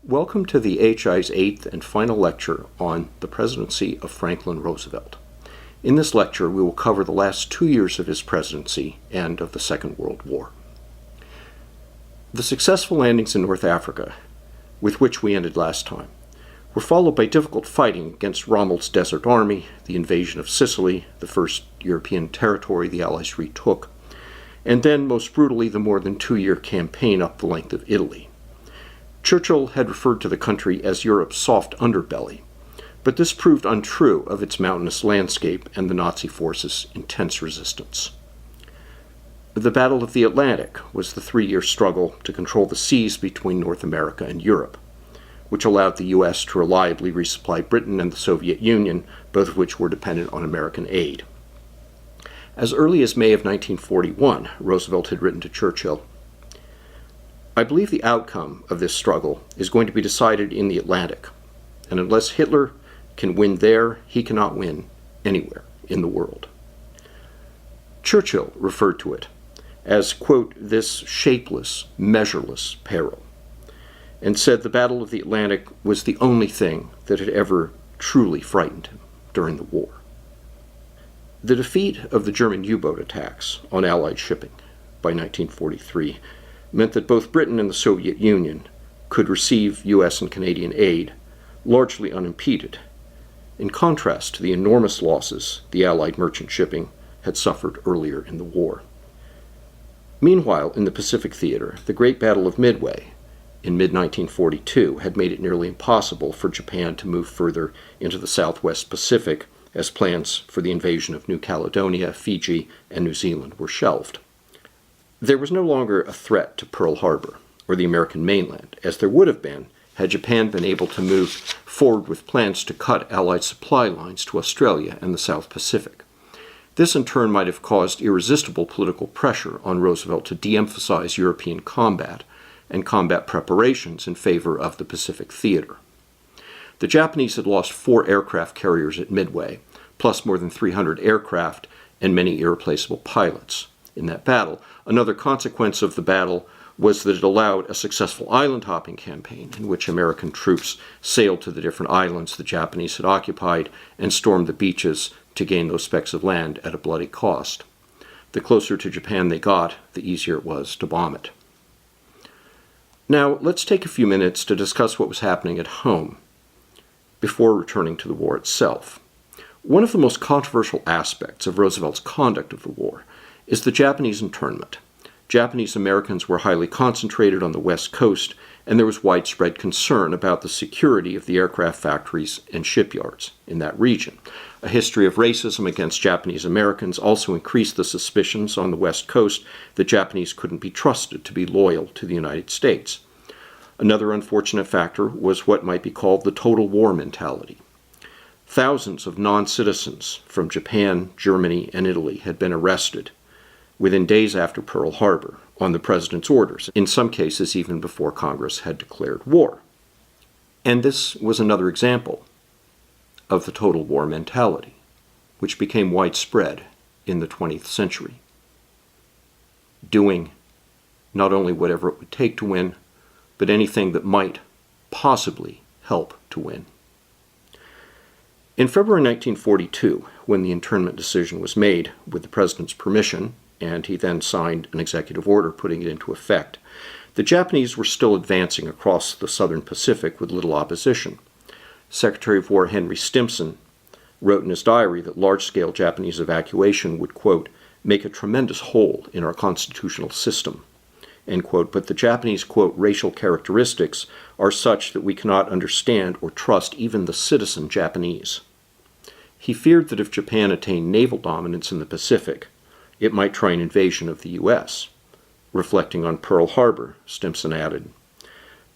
Welcome to the AHI's 8th and final lecture on the presidency of Franklin Roosevelt. In this lecture, we will cover the last 2 years of his presidency and of the Second World War. The successful landings in North Africa, with which we ended last time, were followed by difficult fighting against Rommel's Desert Army, the invasion of Sicily, the first European territory the Allies retook, and then, most brutally, the more than 2-year campaign up the length of Italy. Churchill had referred to the country as Europe's soft underbelly, but this proved untrue of its mountainous landscape and the Nazi forces' intense resistance. The Battle of the Atlantic was the 3-year struggle to control the seas between North America and Europe, which allowed the U.S. to reliably resupply Britain and the Soviet Union, both of which were dependent on American aid. As early as May of 1941, Roosevelt had written to Churchill, "I believe the outcome of this struggle is going to be decided in the Atlantic, and unless Hitler can win there, he cannot win anywhere in the world." Churchill referred to it as, quote, "this shapeless, measureless peril," and said the Battle of the Atlantic was the only thing that had ever truly frightened him during the war. The defeat of the German U-boat attacks on Allied shipping by 1943 meant that both Britain and the Soviet Union could receive U.S. and Canadian aid largely unimpeded, in contrast to the enormous losses the Allied merchant shipping had suffered earlier in the war. Meanwhile, in the Pacific theater, the Great Battle of Midway in mid-1942 had made it nearly impossible for Japan to move further into the Southwest Pacific as plans for the invasion of New Caledonia, Fiji, and New Zealand were shelved. There was no longer a threat to Pearl Harbor or the American mainland, as there would have been had Japan been able to move forward with plans to cut Allied supply lines to Australia and the South Pacific. This in turn might have caused irresistible political pressure on Roosevelt to de-emphasize European combat and combat preparations in favor of the Pacific theater. The Japanese had lost 4 aircraft carriers at Midway, plus more than 300 aircraft and many irreplaceable pilots. In that battle, another consequence of the battle was that it allowed a successful island-hopping campaign in which American troops sailed to the different islands the Japanese had occupied and stormed the beaches to gain those specks of land at a bloody cost. The closer to Japan they got, the easier it was to bomb it. Now, let's take a few minutes to discuss what was happening at home before returning to the war itself. One of the most controversial aspects of Roosevelt's conduct of the war is the Japanese internment. Japanese Americans were highly concentrated on the West Coast, and there was widespread concern about the security of the aircraft factories and shipyards in that region. A history of racism against Japanese Americans also increased the suspicions on the West Coast that Japanese couldn't be trusted to be loyal to the United States. Another unfortunate factor was what might be called the total war mentality. Thousands of non-citizens from Japan, Germany, and Italy had been arrested within days after Pearl Harbor on the president's orders, in some cases even before Congress had declared war. And this was another example of the total war mentality, which became widespread in the 20th century. Doing not only whatever it would take to win, but anything that might possibly help to win. In February 1942, when the internment decision was made with the president's permission, and he then signed an executive order putting it into effect, the Japanese were still advancing across the southern Pacific with little opposition. Secretary of War Henry Stimson wrote in his diary that large-scale Japanese evacuation would, quote, "make a tremendous hole in our constitutional system," end quote, but the Japanese, quote, "racial characteristics are such that we cannot understand or trust even the citizen Japanese." He feared that if Japan attained naval dominance in the Pacific, it might try an invasion of the U.S. Reflecting on Pearl Harbor, Stimson added,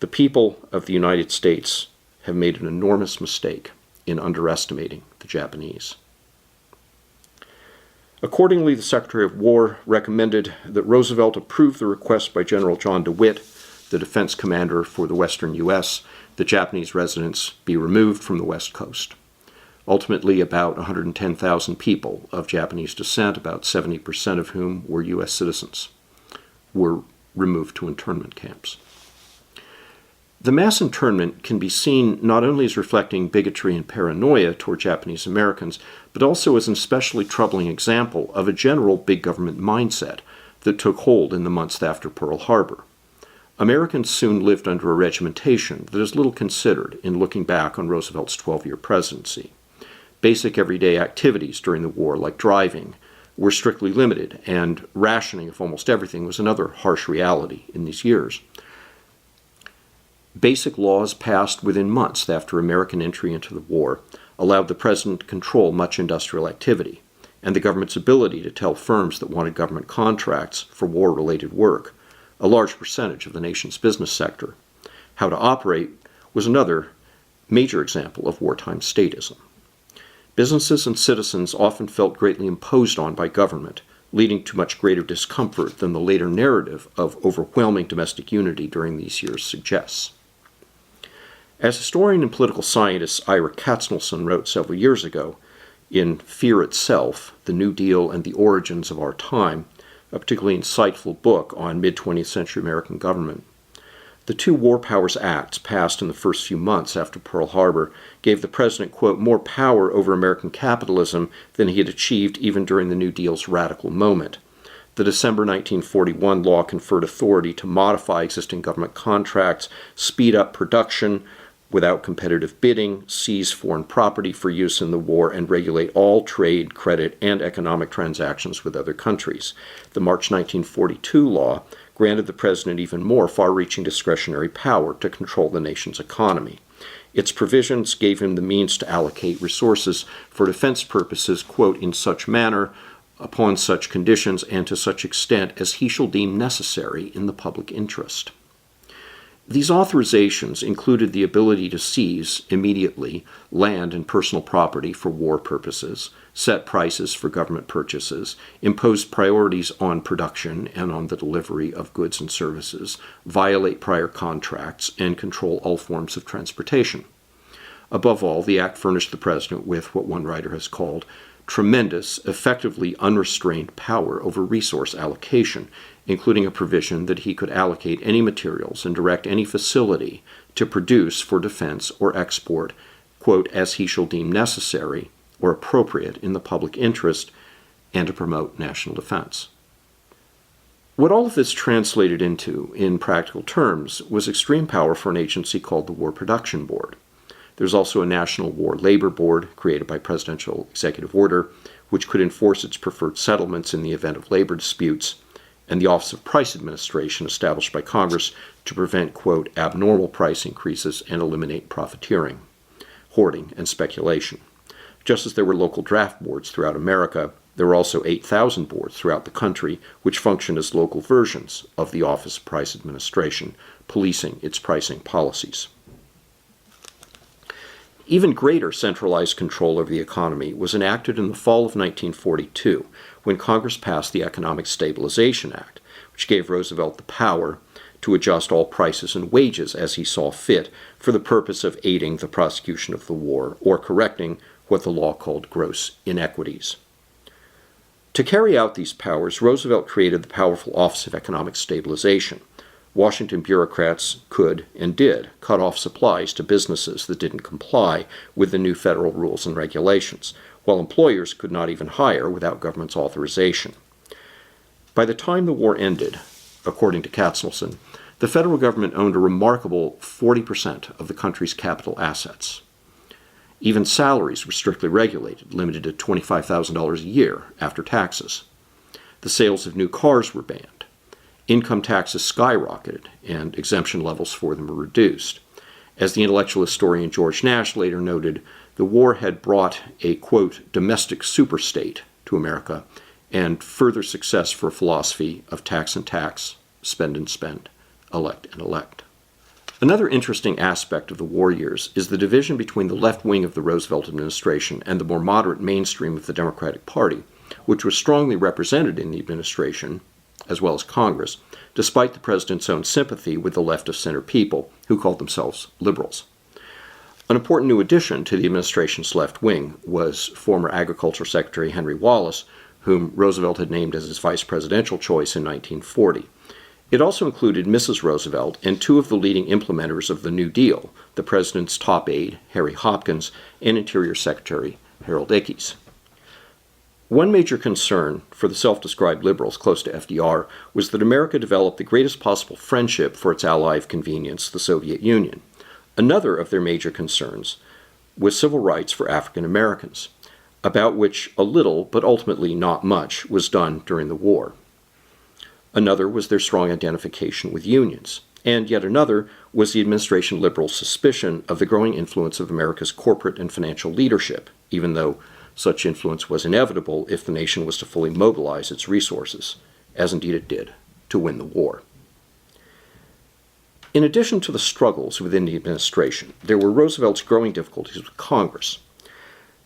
"The people of the United States have made an enormous mistake in underestimating the Japanese." Accordingly, the Secretary of War recommended that Roosevelt approve the request by General John DeWitt, the defense commander for the western U.S., that Japanese residents be removed from the West Coast. Ultimately, about 110,000 people of Japanese descent, about 70% of whom were U.S. citizens, were removed to internment camps. The mass internment can be seen not only as reflecting bigotry and paranoia toward Japanese Americans, but also as an especially troubling example of a general big government mindset that took hold in the months after Pearl Harbor. Americans soon lived under a regimentation that is little considered in looking back on Roosevelt's 12-year presidency. Basic everyday activities during the war, like driving, were strictly limited, and rationing of almost everything was another harsh reality in these years. Basic laws passed within months after American entry into the war allowed the president to control much industrial activity, and the government's ability to tell firms that wanted government contracts for war-related work, a large percentage of the nation's business sector, how to operate was another major example of wartime statism. Businesses and citizens often felt greatly imposed on by government, leading to much greater discomfort than the later narrative of overwhelming domestic unity during these years suggests. As historian and political scientist Ira Katznelson wrote several years ago in Fear Itself, The New Deal and the Origins of Our Time, a particularly insightful book on mid-20th century American government, the two War Powers Acts passed in the first few months after Pearl Harbor gave the president, quote, more power over American capitalism than he had achieved even during the New Deal's radical moment. The December 1941 law conferred authority to modify existing government contracts, speed up production without competitive bidding, seize foreign property for use in the war, and regulate all trade, credit, and economic transactions with other countries. The March 1942 law granted the president even more far-reaching discretionary power to control the nation's economy. Its provisions gave him the means to allocate resources for defense purposes, quote, in such manner, upon such conditions, and to such extent as he shall deem necessary in the public interest. These authorizations included the ability to seize immediately land and personal property for war purposes, set prices for government purchases, impose priorities on production and on the delivery of goods and services, violate prior contracts, and control all forms of transportation. Above all, the act furnished the president with what one writer has called tremendous, effectively unrestrained power over resource allocation, including a provision that he could allocate any materials and direct any facility to produce for defense or export, quote, as he shall deem necessary or appropriate in the public interest, and to promote national defense. What all of this translated into, in practical terms, was extreme power for an agency called the War Production Board. There's also a National War Labor Board created by presidential executive order, which could enforce its preferred settlements in the event of labor disputes, and the Office of Price Administration established by Congress to prevent, quote, abnormal price increases and eliminate profiteering, hoarding, and speculation. Just as there were local draft boards throughout America, there were also 8,000 boards throughout the country which functioned as local versions of the Office of Price Administration, policing its pricing policies. Even greater centralized control over the economy was enacted in the fall of 1942 when Congress passed the Economic Stabilization Act, which gave Roosevelt the power to adjust all prices and wages as he saw fit for the purpose of aiding the prosecution of the war or correcting what the law called gross inequities. To carry out these powers, Roosevelt created the powerful Office of Economic Stabilization. Washington bureaucrats could and did cut off supplies to businesses that didn't comply with the new federal rules and regulations, while employers could not even hire without government's authorization. By the time the war ended, according to Katznelson, the federal government owned a remarkable 40% of the country's capital assets. Even salaries were strictly regulated, limited to $25,000 a year after taxes. The sales of new cars were banned. Income taxes skyrocketed, and exemption levels for them were reduced. As the intellectual historian George Nash later noted, the war had brought a, quote, domestic superstate to America and further success for a philosophy of tax and tax, spend and spend, elect and elect. Another interesting aspect of the war years is the division between the left wing of the Roosevelt administration and the more moderate mainstream of the Democratic Party, which was strongly represented in the administration as well as Congress, despite the president's own sympathy with the left-of-center people who called themselves liberals. An important new addition to the administration's left wing was former Agriculture Secretary Henry Wallace, whom Roosevelt had named as his vice presidential choice in 1940. It also included Mrs. Roosevelt and two of the leading implementers of the New Deal, the president's top aide, Harry Hopkins, and Interior Secretary Harold Ickes. One major concern for the self-described liberals close to FDR was that America developed the greatest possible friendship for its ally of convenience, the Soviet Union. Another of their major concerns was civil rights for African Americans, about which a little, but ultimately not much, was done during the war. Another was their strong identification with unions. And yet another was the administration liberals' suspicion of the growing influence of America's corporate and financial leadership, even though such influence was inevitable if the nation was to fully mobilize its resources, as indeed it did, to win the war. In addition to the struggles within the administration, there were Roosevelt's growing difficulties with Congress.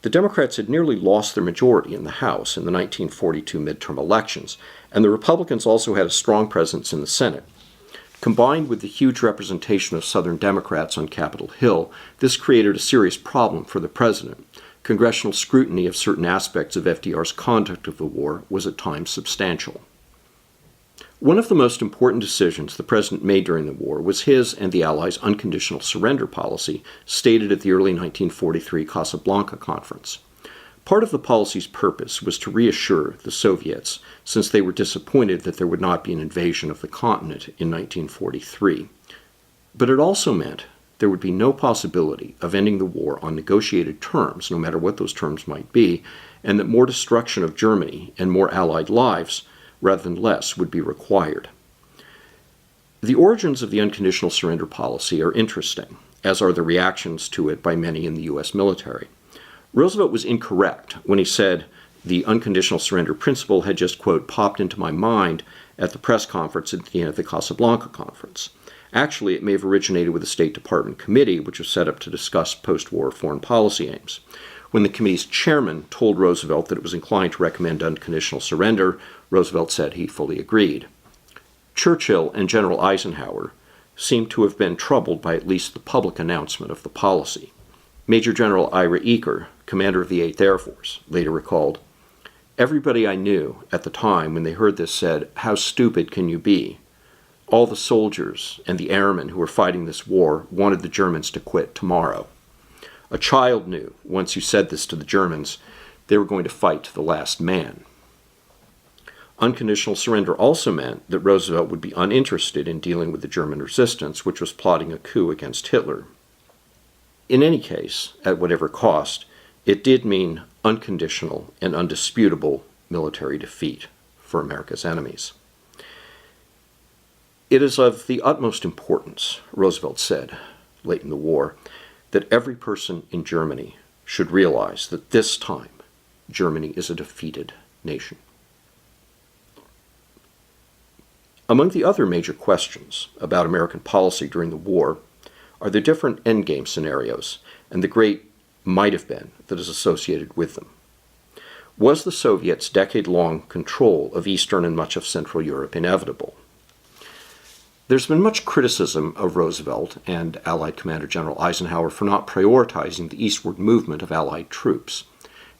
The Democrats had nearly lost their majority in the House in the 1942 midterm elections, and the Republicans also had a strong presence in the Senate. Combined with the huge representation of Southern Democrats on Capitol Hill, this created a serious problem for the president. Congressional scrutiny of certain aspects of FDR's conduct of the war was at times substantial. One of the most important decisions the president made during the war was his and the Allies' unconditional surrender policy stated at the early 1943 Casablanca Conference. Part of the policy's purpose was to reassure the Soviets, since they were disappointed that there would not be an invasion of the continent in 1943. But it also meant there would be no possibility of ending the war on negotiated terms, no matter what those terms might be, and that more destruction of Germany and more Allied lives rather than less would be required. The origins of the unconditional surrender policy are interesting, as are the reactions to it by many in the U.S. military. Roosevelt was incorrect when he said the unconditional surrender principle had just, quote, popped into my mind at the press conference at the end of the Casablanca Conference. Actually, it may have originated with the State Department committee, which was set up to discuss post-war foreign policy aims. When the committee's chairman told Roosevelt that it was inclined to recommend unconditional surrender, Roosevelt said he fully agreed. Churchill and General Eisenhower seem to have been troubled by at least the public announcement of the policy. Major General Ira Eaker, commander of the 8th Air Force, later recalled, "Everybody I knew at the time when they heard this said, 'How stupid can you be?' All the soldiers and the airmen who were fighting this war wanted the Germans to quit tomorrow. A child knew, once you said this to the Germans, they were going to fight to the last man." Unconditional surrender also meant that Roosevelt would be uninterested in dealing with the German resistance, which was plotting a coup against Hitler. In any case, at whatever cost, it did mean unconditional and undisputable military defeat for America's enemies. "It is of the utmost importance," Roosevelt said late in the war, "that every person in Germany should realize that this time Germany is a defeated nation." Among the other major questions about American policy during the war are the different endgame scenarios and the great might-have-been that is associated with them. Was the Soviets' decade-long control of Eastern and much of Central Europe inevitable? There's been much criticism of Roosevelt and Allied Commander General Eisenhower for not prioritizing the eastward movement of Allied troops.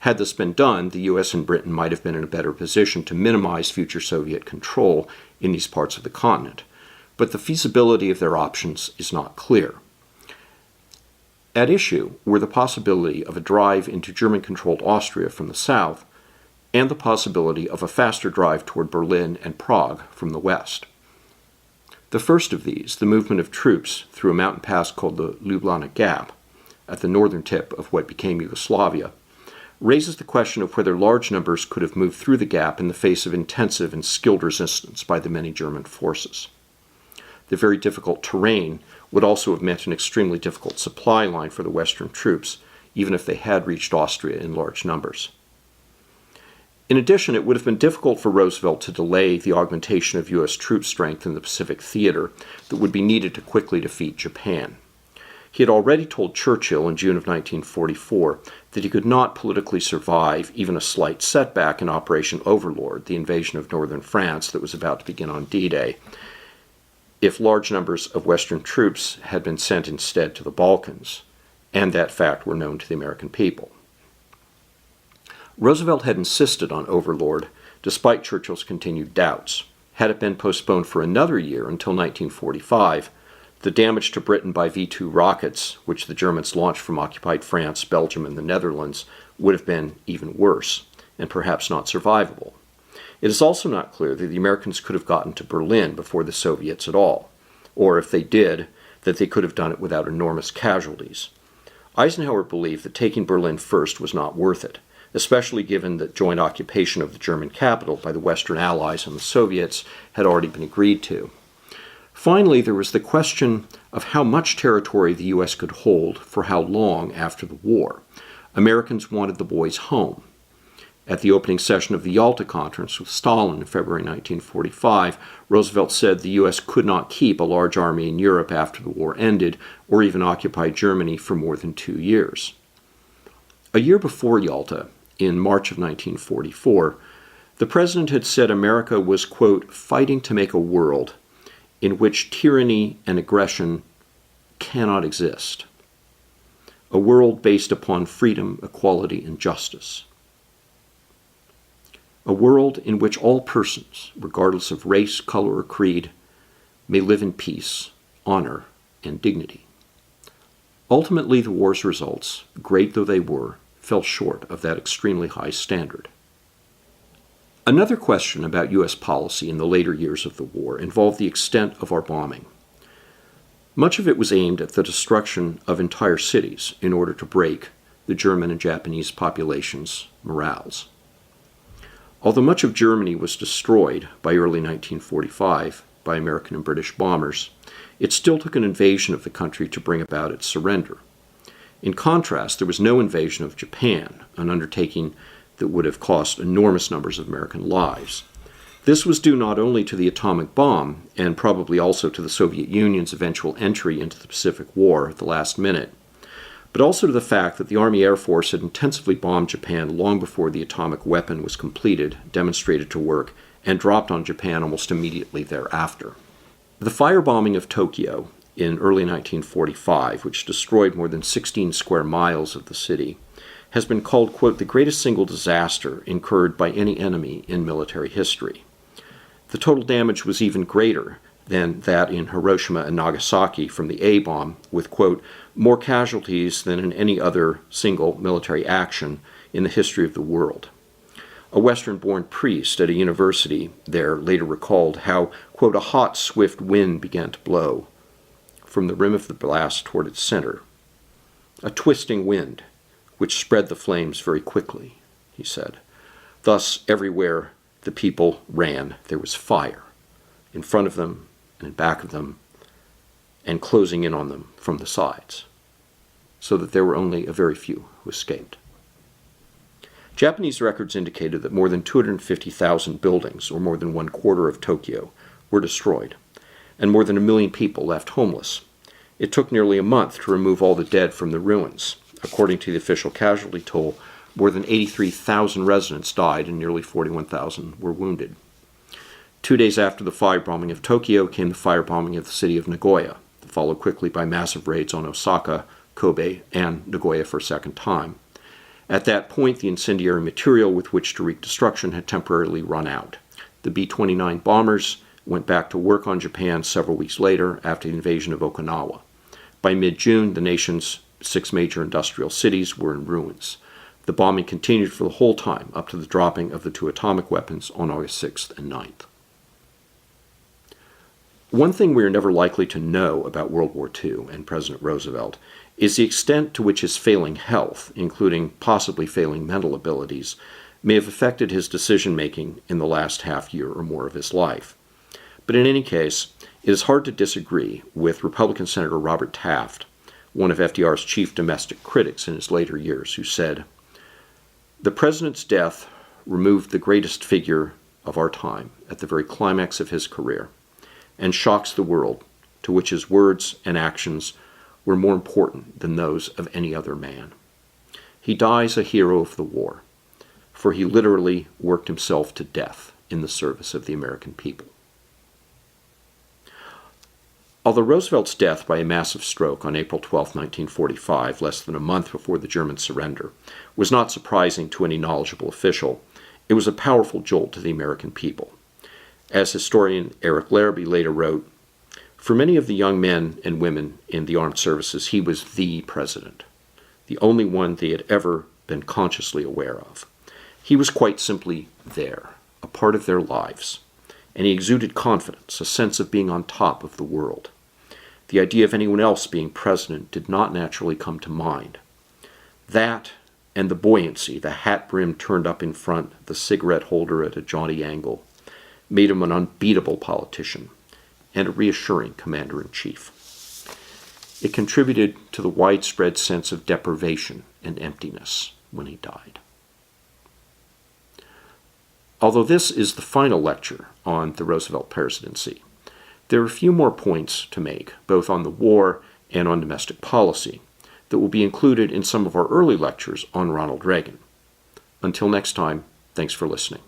Had this been done, the U.S. and Britain might have been in a better position to minimize future Soviet control in these parts of the continent. But the feasibility of their options is not clear. At issue were the possibility of a drive into German-controlled Austria from the south and the possibility of a faster drive toward Berlin and Prague from the west. The first of these, the movement of troops through a mountain pass called the Ljubljana Gap, at the northern tip of what became Yugoslavia, raises the question of whether large numbers could have moved through the gap in the face of intensive and skilled resistance by the many German forces. The very difficult terrain would also have meant an extremely difficult supply line for the Western troops, even if they had reached Austria in large numbers. In addition, it would have been difficult for Roosevelt to delay the augmentation of U.S. troop strength in the Pacific theater that would be needed to quickly defeat Japan. He had already told Churchill in June of 1944 that he could not politically survive even a slight setback in Operation Overlord, the invasion of northern France that was about to begin on D-Day, if large numbers of Western troops had been sent instead to the Balkans, and that fact were known to the American people. Roosevelt had insisted on Overlord despite Churchill's continued doubts. had it been postponed for another year until 1945, the damage to Britain by V-2 rockets, which the Germans launched from occupied France, Belgium, and the Netherlands, would have been even worse, and perhaps not survivable. It is also not clear that the Americans could have gotten to Berlin before the Soviets at all, or if they did, that they could have done it without enormous casualties. Eisenhower believed that taking Berlin first was not worth it, especially given that joint occupation of the German capital by the Western Allies and the Soviets had already been agreed to. Finally, there was the question of how much territory the U.S. could hold for how long after the war. Americans wanted the boys home. At the opening session of the Yalta Conference with Stalin in February 1945, Roosevelt said the U.S. could not keep a large army in Europe after the war ended, or even occupy Germany for more than 2 years. A year before Yalta, in March of 1944, the president had said America was, quote, fighting to make a world in which tyranny and aggression cannot exist. A world based upon freedom, equality, and justice. A world in which all persons, regardless of race, color, or creed, may live in peace, honor, and dignity. Ultimately, the war's results, great though they were, fell short of that extremely high standard. Another question about U.S. policy in the later years of the war involved the extent of our bombing. Much of it was aimed at the destruction of entire cities in order to break the German and Japanese populations' morales. Although much of Germany was destroyed by early 1945 by American and British bombers, it still took an invasion of the country to bring about its surrender. In contrast, there was no invasion of Japan, an undertaking that would have cost enormous numbers of American lives. This was due not only to the atomic bomb, and probably also to the Soviet Union's eventual entry into the Pacific War at the last minute, but also to the fact that the Army Air Force had intensively bombed Japan long before the atomic weapon was completed, demonstrated to work, and dropped on Japan almost immediately thereafter. The firebombing of Tokyo in early 1945, which destroyed more than 16 square miles of the city, has been called, quote, the greatest single disaster incurred by any enemy in military history. The total damage was even greater than that in Hiroshima and Nagasaki from the A-bomb, with, quote, more casualties than in any other single military action in the history of the world. A Western-born priest at a university there later recalled how, quote, a hot, swift wind began to blow from the rim of the blast toward its center. A twisting wind, which spread the flames very quickly, he said. Thus, everywhere the people ran, there was fire, in front of them and in back of them, and closing in on them from the sides, so that there were only a very few who escaped. Japanese records indicated that more than 250,000 buildings, or more than 1/4 of Tokyo, were destroyed, and more than 1 million people left homeless. It took nearly a month to remove all the dead from the ruins. According to the official casualty toll, more than 83,000 residents died and nearly 41,000 were wounded. 2 days after the firebombing of Tokyo came the firebombing of the city of Nagoya, followed quickly by massive raids on Osaka, Kobe, and Nagoya for a second time. At that point, the incendiary material with which to wreak destruction had temporarily run out. The B-29 bombers went back to work on Japan several weeks later after the invasion of Okinawa. By mid-June, the nation's 6 major industrial cities were in ruins. The bombing continued for the whole time, up to the dropping of the 2 atomic weapons on August 6th and 9th. One thing we are never likely to know about World War II and President Roosevelt is the extent to which his failing health, including possibly failing mental abilities, may have affected his decision-making in the last half year or more of his life. But in any case, it is hard to disagree with Republican Senator Robert Taft, one of FDR's chief domestic critics in his later years, who said, "The president's death removed the greatest figure of our time at the very climax of his career, and shocks the world, to which his words and actions were more important than those of any other man. He dies a hero of the war, for he literally worked himself to death in the service of the American people." Although Roosevelt's death by a massive stroke on April 12, 1945, less than a month before the German surrender, was not surprising to any knowledgeable official, it was a powerful jolt to the American people. As historian Eric Larrabee later wrote, for many of the young men and women in the armed services, he was the president, the only one they had ever been consciously aware of. He was quite simply there, a part of their lives, and he exuded confidence, a sense of being on top of the world. The idea of anyone else being president did not naturally come to mind. That and the buoyancy, the hat brim turned up in front, the cigarette holder at a jaunty angle, made him an unbeatable politician and a reassuring commander-in-chief. It contributed to the widespread sense of deprivation and emptiness when he died. Although this is the final lecture on the Roosevelt presidency, there are a few more points to make, both on the war and on domestic policy, that will be included in some of our early lectures on Ronald Reagan. Until next time, thanks for listening.